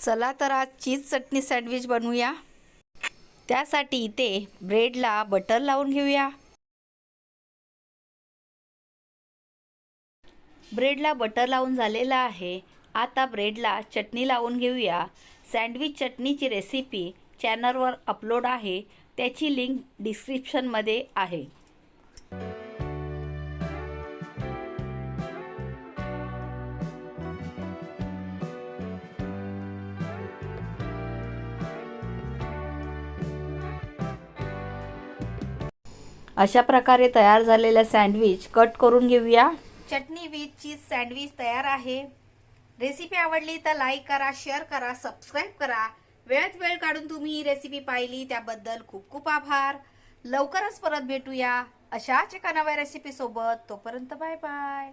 चला तर आज चीज चटणी सँडविच बनवूया। त्यासाठी इथे ब्रेडला बटर लावून घेऊया। ब्रेडला बटर लावून झालेला आहे। आता ब्रेडला चटणी लावून घेऊया। सँडविच चटणीची रेसिपी चॅनलवर अपलोड आहे, त्याची लिंक डिस्क्रिप्शनमध्ये आहे। अशा प्रकारे तयार झालेला सँडविच कट करून घेऊया। चटणी विथ चीज सँडविच तयार आहे। रेसिपी आवडली तर लाईक करा, शेअर करा, सबस्क्राईब करा। वेळात वेळ काढून तुम्ही ही रेसिपी पाहिली त्याबद्दल खूप खूप आभार। लवकरच परत भेटूया अशाच एका नव्या रेसिपी सोबत। तोपर्यंत बाय बाय।